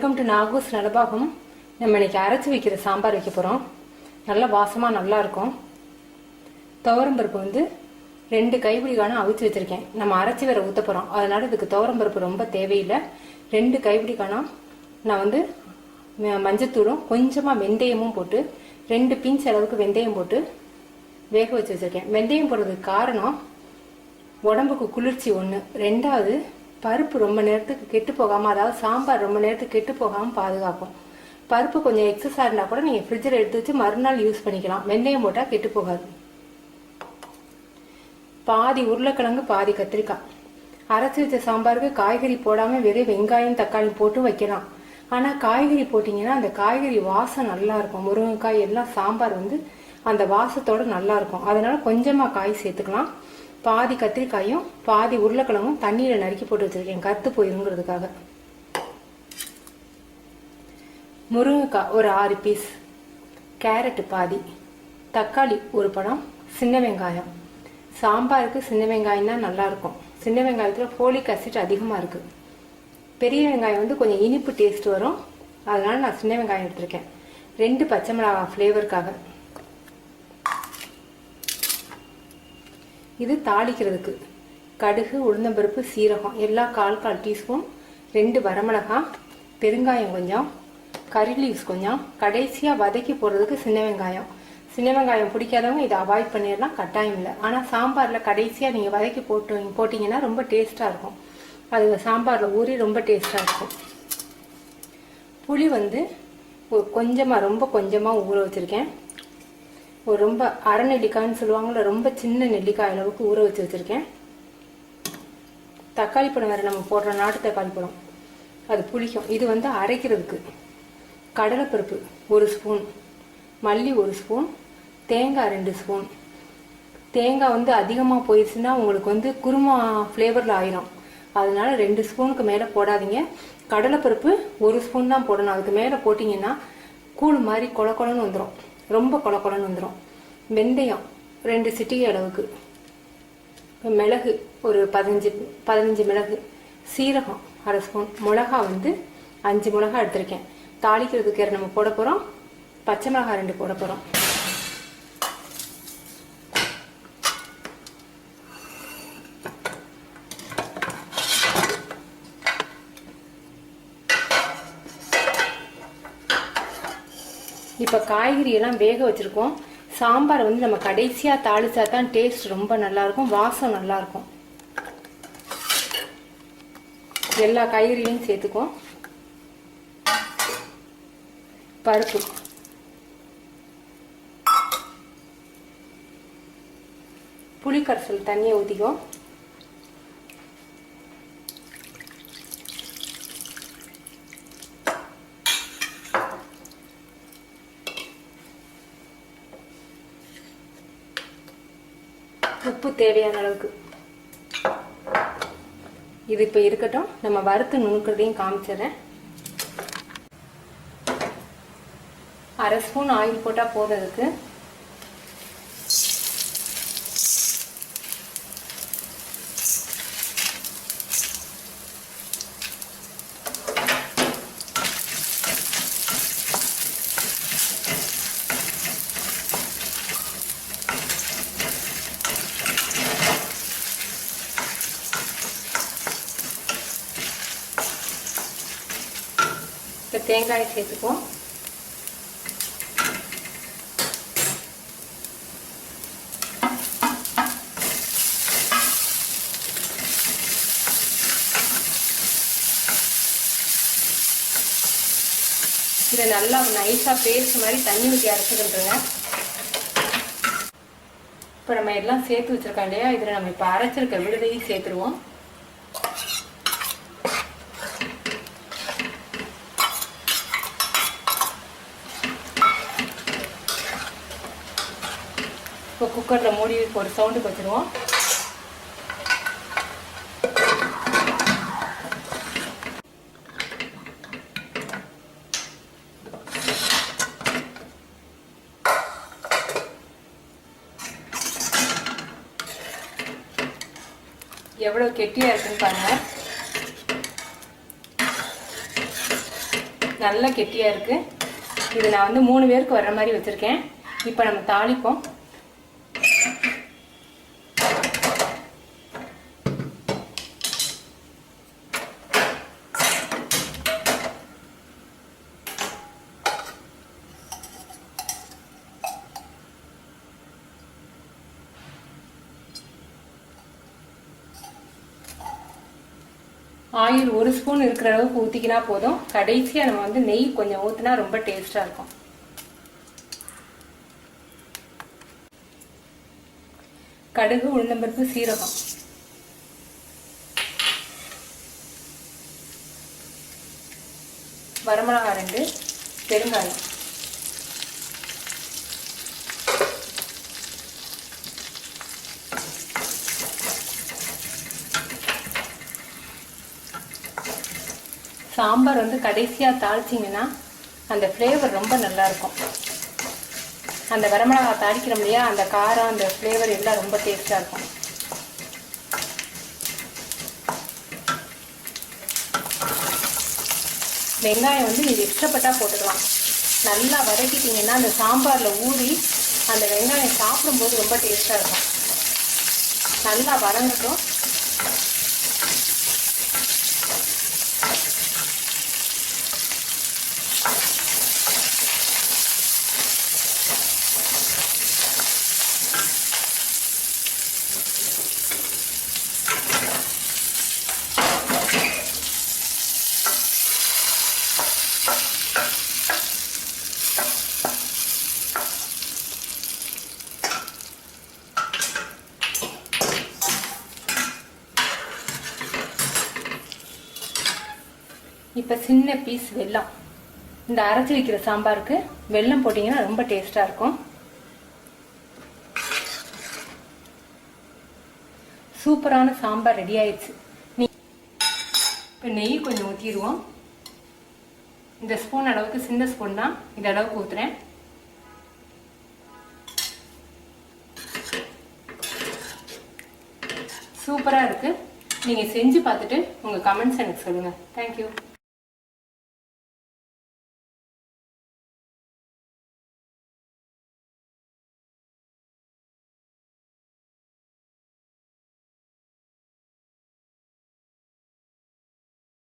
Welcome to நாகூஸ் Nalabagam. நம்ம இன்னைக்கு அரைச்சி வைக்கிற சாம்பார் வைக்க போகிறோம். நல்லா வாசமாக நல்லா இருக்கும். துவரம்பருப்பு வந்து 2 கைப்பிடி காணம் அவிச்சு வச்சுருக்கேன். நம்ம அரைச்சி வேற ஊற்ற போகிறோம். அதனால் இதுக்கு துவரம்பருப்பு ரொம்ப தேவையில்லை. 2 கைப்பிடி காணம் நான் வந்து மஞ்சத்தூளும் கொஞ்சமாக வெந்தயமும் போட்டு 2 பிஞ்ச் அளவுக்கு வெந்தயம் போட்டு வேக வச்சு வச்சுருக்கேன். வெந்தயம் போடுறதுக்கு காரணம் உடம்புக்கு குளிர்ச்சி ஒன்று, 2வது பருப்பு ரொம்ப நேரத்துக்கு கெட்டு போகாமல், அதாவது சாம்பார் ரொம்ப நேரத்துக்கு கெட்டு போகாமல் பாதுகாக்கும். பருப்பு கொஞ்சம் எக்ஸஸாக இருந்தால் கூட நீங்கள் ஃப்ரிட்ஜில் எடுத்து வச்சு மறுநாள் யூஸ் பண்ணிக்கலாம். வெந்தயம் போட்டால் கெட்டு போகாது. பாதி உருளைக்கிழங்கு பாதி கத்திரிக்காய். அரைச்சி வச்ச சாம்பாருக்கு காய்கறி போடாமல் வெறும் வெங்காயம் தக்காளி போட்டு வைக்கலாம். ஆனால் காய்கறி போட்டிங்கன்னா அந்த காய்கறி வாசம் நல்லா இருக்கும். முருங்கைக்காய் எல்லாம் சாம்பார் வந்து அந்த வாசத்தோடு நல்லா இருக்கும். அதனால கொஞ்சமாக காய் சேர்த்துக்கலாம். பாதி கத்திரிக்காயும் பாதி உருளைக்கிழங்கும் தண்ணியில் நறுக்கி போட்டு வச்சிருக்கேன், கருத்து போயிருங்கிறதுக்காக. முருங்கைக்காய் ஒரு 6 பீஸ், கேரட்டு பாதி, தக்காளி ஒரு பழம், சின்ன வெங்காயம். சாம்பாருக்கு சின்ன வெங்காயம் தான் நல்லா இருக்கும். சின்ன வெங்காயத்தில் ஃபோலிக் ஆசிட் அதிகமாக இருக்கு. பெரிய வெங்காயம் வந்து கொஞ்சம் இனிப்பு டேஸ்ட் வரும். அதனால நான் சின்ன வெங்காயம் எடுத்திருக்கேன். 2 பச்சை மிளகாய் ஃப்ளேவருக்காக. இது தாளிக்கிறதுக்கு கடுகு, உளுந்தம்பருப்பு, சீரகம் எல்லாம் 1/4 டீஸ்பூன், 2 வரமிளகாய், பெருங்காயம் கொஞ்சம், கறி லீவ்ஸ் கொஞ்சம். கடைசியாக வதக்கி போடுறதுக்கு சின்ன வெங்காயம். சின்ன வெங்காயம் பிடிக்காதவங்க இதை அவாய்ட் பண்ணிடலாம், கட்டாயம் இல்லை. ஆனால் சாம்பாரில் கடைசியாக நீங்கள் வதக்கி போட்டிங்கன்னா ரொம்ப டேஸ்ட்டாக இருக்கும். அது சாம்பாரில் ஊறி ரொம்ப டேஸ்ட்டாக இருக்கும். புளி வந்து கொஞ்சமாக, ரொம்ப கொஞ்சமாக ஊற வச்சுருக்கேன். ஒரு ரொம்ப அரை நெல்லிக்காய்ன்னு சொல்லுவாங்கள்ல, ரொம்ப சின்ன நெல்லிக்காய் அளவுக்கு ஊற வச்சு வச்சுருக்கேன். தக்காளி பழம் வேறு நம்ம போடுற நாட்டு தக்காளி பழம், அது புளிக்கும். இது வந்து அரைக்கிறதுக்கு கடலைப்பருப்பு 1 ஸ்பூன், மல்லி 1 ஸ்பூன், தேங்காய் 2 ஸ்பூன். தேங்காய் வந்து அதிகமாக போயிடுச்சுன்னா உங்களுக்கு வந்து குருமா ஃப்ளேவரில் ஆயிரும். அதனால 2 ஸ்பூனுக்கு மேலே போடாதீங்க. கடலைப்பருப்பு 1 ஸ்பூன் தான் போடணும். அதுக்கு மேலே போட்டிங்கன்னா கூழ் மாதிரி கொலன்னு வந்துடும், ரொம்ப கொலன்னு வந்துடும். வெந்தயம் 2 சிட்டிகை அளவுக்கு, மிளகு ஒரு 15 மிளகு, சீரகம் 1/2 ஸ்பூன், மிளகா வந்து 5 மிளகா எடுத்திருக்கேன். தாளிக்கிறதுக்கு நம்ம போட போகிறோம். பச்சை மிளகாய் 2 போட போகிறோம். இப்போ காய்கறி எல்லாம் வேக வச்சிருக்கோம். சாம்பார் வந்து நம்ம கடைசியாக தாளிச்சா தான் டேஸ்ட் ரொம்ப நல்லாயிருக்கும், வாசம் நல்லாயிருக்கும். எல்லா காய்கறியும் சேர்த்துக்குவோம். பருப்பு, புளிக்கரைசல் தண்ணியை ஊற்றிக்குவோம். உப்பு தேவையான அளவுக்கு. இது இப்போ இருக்கட்டும். நம்ம வறுத்து நுணுக்கிறதையும் காமிச்சிடுறேன். 1/2 ஸ்பூன் ஆயில் போட்டால் போதும். தேங்காய் சேர்த்துக்குவோம். இதை நல்லா நைஸாக பேஸ்ட் மாதிரி தண்ணி ஊற்றி அரைச்சிக்கிட்டுருங்க. இப்போ நம்ம எல்லாம் சேர்த்து வச்சிருக்கோம் இல்லையா, இதில் நம்ம இப்போ அரைச்சிருக்க விழுதையும் சேர்த்துருவோம். இப்போ குக்கரில் மூடி ஒரு சவுண்டுக்கு வச்சுருவோம். எவ்வளோ கெட்டியாக இருக்குன்னு பாருங்கள். நல்லா கெட்டியாக இருக்குது. இது நான் வந்து 3 பேருக்கு வர்ற மாதிரி வச்சுருக்கேன். இப்போ நம்ம தாளிப்போம். ஆயில் 1 ஸ்பூன் இருக்கிற அளவுக்கு ஊற்றிக்கினா போதும். கடைசியாக நம்ம வந்து நெய் கொஞ்சம் ஊற்றினா ரொம்ப டேஸ்டாக இருக்கும். கடுகு, உளுந்தம்பருப்பு, சீரகம், வரமிளகாய் 2, பெருங்காயம், சாம்பார் வந்து கடைசியாக தாளிச்சிங்கன்னா அந்த ஃப்ளேவர் ரொம்ப நல்லாயிருக்கும். அந்த வரமிளகாய் தாளிக்கிறோம் இல்லையா, அந்த காரம், அந்த ஃப்ளேவர் எல்லாம் ரொம்ப டேஸ்ட்டாக இருக்கும். வெங்காயம் வந்து நீங்கள் இஷ்டப்பட்டால் போட்டுக்கலாம். நல்லா வதக்கிட்டிங்கன்னா அந்த சாம்பாரில் ஊறி அந்த வெங்காயம் சாப்பிடும்போது ரொம்ப டேஸ்ட்டாக இருக்கும். நல்லா வதங்கட்டும். இப்போ சின்ன பீஸ் வெல்லம், இந்த அரைச்சி வைக்கிற சாம்பாருக்கு வெல்லம் போட்டிங்கன்னா ரொம்ப டேஸ்ட்டாக இருக்கும். சூப்பரான சாம்பார் ரெடி ஆயிடுச்சு. இப்போ நெய் கொஞ்சம் ஊற்றிடுவோம். இந்த ஸ்பூன் அளவுக்கு, சின்ன ஸ்பூன் தான், இந்த அளவுக்கு ஊற்றுறேன். சூப்பராக இருக்குது. நீங்கள் செஞ்சு பார்த்துட்டு உங்கள் கமெண்ட்ஸ் எனக்கு சொல்லுங்கள். தேங்க்யூ.